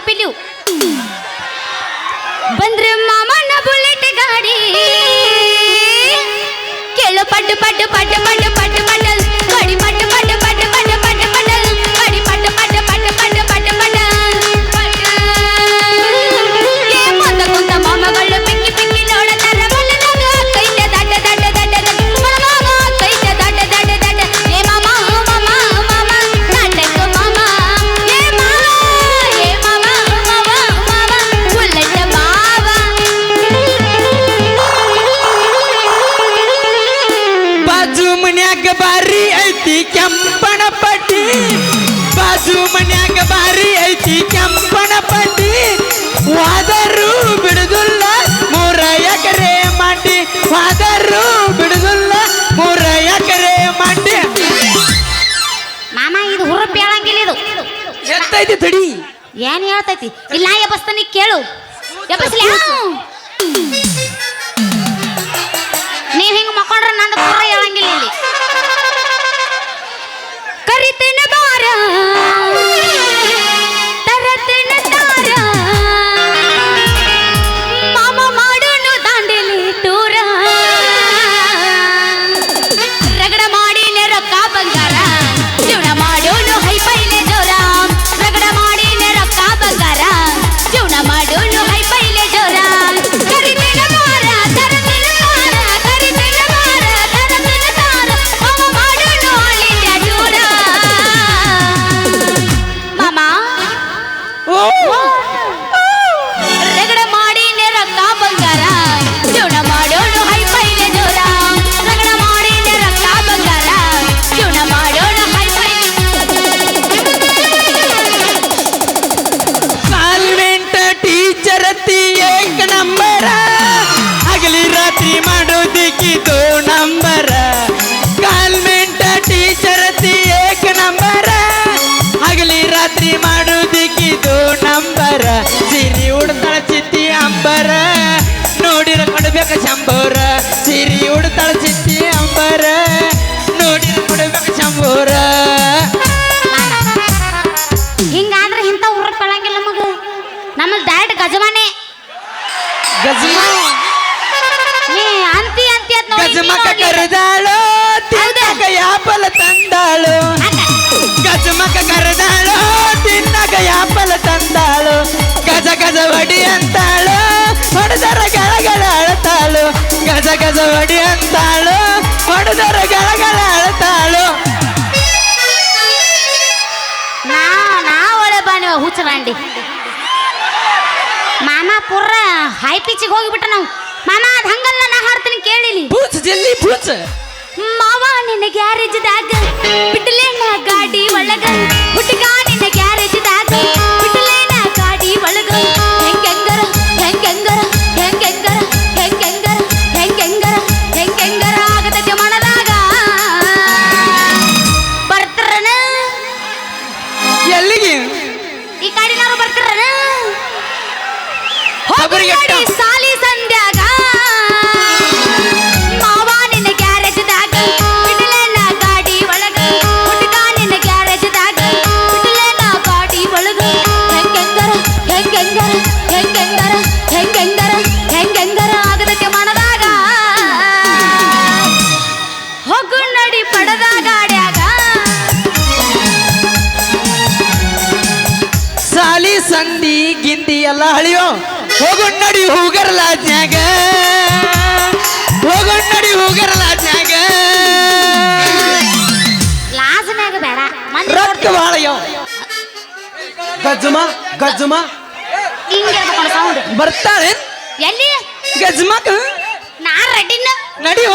ರೂಪಾಯಿ ಬಂದ್ರೆ ಮಾಮನ ಬುಲೆಟ್ ಗಾಡಿ ಕೇಳು ಪಟ್ಟು ಪಟ್ಟು ಪಟ್ಟು ಪಟ್ಟು ಪಟ್ಟು ಪಟಲ್ ಗಾಡಿ ಪಟ್ಟು ಪಟ್ಟು ಪಟ್ಟು ಪಟ್ಟು ಪಟ್ಟು ಪಟಲ್ ಗಾಡಿ ಪಟ್ಟು ಪಟ್ಟು ಪಟ್ಟು ಪಟ್ಟು ಪಟ್ಟು ಪಟಲ್ ಏ ಮೊತ್ತ ಕುಂತ ಮಾಮಗಳು ಪಿಕ್ಕಿ ಪಿಕ್ಕಿ ನೋಡತಾರ ಮಲ್ಲನಾಗ ಕೈತೆ ದಡ್ಡ ದಡ್ಡ ದಡ್ಡ ಮಲನಾಗ ಕೈತೆ ದಡ್ಡ ದಡ್ಡ ದಡ್ಡ ಏ ಮಾಮ ಮಾಮ ಮಾಮ ನಾಟಕ ಮಾಮ ಏ ಮಾಮ ಮಾಮ ಮಾಮ ಬುಲೆಟ್ ಮಾವ ಬಾಜು ಮನ್ಯಾಗ ಬಾರಿ ಐತಿ ಕೆಂಪಣ ಪಟ್ಟಿ ಬಾಜು ಮನ್ಯಾಗ ಬಾರಿ ಐತಿ ಕೆಂಪಣ ಪಟ್ಟಿ ವಾದರು ಬಿಡುದಿಲ್ಲ 3 ಎಕರೆ ಮಾಡಿ ವಾದರು ಬಿಡುದಿಲ್ಲ 3 ಎಕರೆ ಮಾಡಿ ಮಾಮ ಇದು ಹುರುಪ್ ಹೇಳಂಗಿಲ್ಲ ಇದು ಎತ್ತೈತಿ ತಡಿ ಏನ್ ಹೇಳ್ತೈತಿ ಇಲ್ಲ ಎಬ್ಬಸ್ತಾನಿ ಕೇಳು ಎಬ್ಬಸ್ಲಿ ನೀವ್ ಹಿಂಗ ಮಕ್ಕೊಂಡ್ರೆ ನಂದು ಪೂರ ಹೇಳಂಗಿಲ್ಲ ಇಲ್ಲಿ ಕರಿತೇನೆ ಬಾರ ತರತೇನೆ ತಾರ ಮಾಮ ಮಾಡೋನು ದಾಂಡೇಲಿ ಟೂರ ರಗಡ ಮಾಡಿನೆ ರೊಕ್ಕ ಬಂಗಾರ ಜೀವನ ಮಾಡೋನು ಹೈಫೈಲೆ ಜೋರ ರಗಡ ಮಾಡಿನೆ ರೊಕ್ಕ ಬಂಗಾರ ಜೀವನ ಮಾಡೋನು ಹೈಫೈಲೆ ಜೋರ ಕರಿತೇನೆ ಬಾರ ತರತೇನೆ ತಾರ ಕರಿತೇನೆ ಬಾರ ತರತೇನೆ ತಾರ ಮಾಮ ಮಾಡೋನು ಆಲ್ ಇಂಡಿಯಾ ಟೂರ ಮಾಮ ರಗಡ ಮಾಡಿನೆ ರೊಕ್ಕ ಬಂಗಾರ ಜೀವನ ಮಾಡೋನು ಹೈಫೈಲೆ ಜೋರ ರಗಡ ಮಾಡಿನೆ ರೊಕ್ಕ ಬಂಗಾರ ಜೀವನ ಮಾಡೋನು ಹೈಫೈಲೆ ಕಾನ್ವೆಂಟ್ ಟೀಚರ್ ಏಕ ನಂಬರ ಹಗಲಿ ರಾತ್ರಿ ಮಾಡೋದಿಕ್ಕಿದು ನಂಬರ ಕಾನ್ವೆಂಟ್ ಟೀಚರ್ ಏಕ ನಂಬರ ಹಗಲಿ ರಾತ್ರಿ ಮಾಡೋದಿಕ್ಕಿದು ನಂಬರ ಸಿರಿ ಉಡ್ತಾಳ ಚಿತ್ತಿ ಅಂಬರ ನೋಡಿರ ಕೊಡ್ಬೇಕ ಶಂಭೋರ ಸಿರಿ ಉಡ್ತಾಳ ಚಿತ್ತಿ ಅಂಬರ ನೋಡಿರ ಕೊಡ್ಬೇಕ ಶಂಭೋರ ಹಿಂಗಾದ್ರೆ ಇಂಥ ಉರ್ರ ಬೆಳಂಗಿಲ್ಲ ನಮಗ ನಮ್ಮಲ್ಲಿ ಡೈರೆಕ್ಟ್ ಗಜಮಾನೆ ಗಜಮ ನೀ ಅಂತಿ ಅಂತಿ ಅಂತ ನೋಡಿ ಗಜಮಕ ಕರೆದಾಳು ತಿನ್ನಕ ಯಾಪಲ ತಂದಾಳು ಗಜಮಕ ಕರೆದಾಳು ತಿನ್ನಕ ಯಾಪಲ ತಂದಾಳು ಗಜ ಗಜ ಒಡಿ ಅಂತಾಳು ಹೊಡೆದರ ಗಳಗಳ ಅಳತಾಳು ಗಜ ಗಜ ಒಡಿ ಅಂತಾಳು ಹೊಡೆದರ ಗಳಗಳ ಅಳತಾಳು ನಾ ಒಳ್ಳೆ ಬಾನಿ ಹುಚ್ಚರಂಡಿ ಮಾಮ ಪೂರ ಹೈ ಪಿಚ್ಚಿಗೆ ಹೋಗಿಬಿಟ್ಟ ನಾವು ಮಾಮ ಅದ್ ಹಂಗಲ್ಲ ನಾ ಹಾಡ್ತೀನಿ ಕೇಳಿಲಿ ಪೂಚ್ ಜಲ್ಲಿ ಪೂಚ್ ಮಾವ ನಿನ್ನ ಗ್ಯಾರೇಜ್ದಾಗ ಬಿಟ್ಟಲೇನ ಗಾಡಿ ಒಳಗ ಹುಡುಗ ನಿನ್ನ ಗ್ಯಾರೇಜ್ದಾಗ ಬಿಟ್ಟಲೇನ ಗಾಡಿ ಒಳಗ ಹೆಂಗೆಂಗರ ಹೆಂಗೆಂಗರ ಹೆಂಗೆಂಗರ ಹೆಂಗೆಂಗರ ಹೆಂಗೆಂಗರ ಹೆಂಗೆಂಗರ ಆಗತೈತೆ ಮನದಾಗ ಬರ್ತಾರನ ಎಲ್ಲಿಗೆ ಈ ಗಾಡಿನಾರು ಬರ್ತಾರನ ಒಬ್ಬರಿಗೆ ಎಟ್ಟು. ಸಾಲಿ ಸಂಧ್ಯಾಗ ಮಾವ ನಿನ್ನ ಗ್ಯಾರೇಜ್ದಾಗ ಬಿಡಲೇನ ಗಾಡಿ ಒಳಗ ಹುಡುಗ ನಿನ್ನ ಗ್ಯಾರೇಜ್ದಾಗ ಬಿಡಲೇನ ಗಾಡಿ ಒಳಗ ಹೆಂಗೆಂಗರ ಹೆಂಗೆಂಗರ ಹೆಂಗೆಂಗರ ಹೆಂಗೆಂಗರ ಹೆಂಗೆಂಗರ ಆಗದಕ್ಕೆ ಮನದಾಗ ಹೋಗು ನಡಿ ಪಡದ ಗಾಡ್ಯಾಗ ಸಾಲಿ ಸಂಧಿ ಗಿಂದಿ ಎಲ್ಲ ಹಳಿಯೋ ಹೋಗೋಣ ನಡಿ ಹೂಗರ ಲಾಜ್ನ್ಯಾಗ ಹೋಗೋಣ ನಡಿ ಹೂಗರ ಲಾಜ್ನ್ಯಾಗ ಲಾಜನ್ಯಾಗ ಬೇಡ ಮಂದಿ ರೊಕ್ಕ ಬಾಳಯ್ಯೋ ಗಜ್ಜಮ ಗಜ್ಜಮ ಹಿಂಗೆ ಸೌಂಡ್ ಬರ್ತಾಳೆ ಎಲ್ಲಿ ಗಜ್ಮಕ ನಾ ರೆಡಿನ ನಡಿ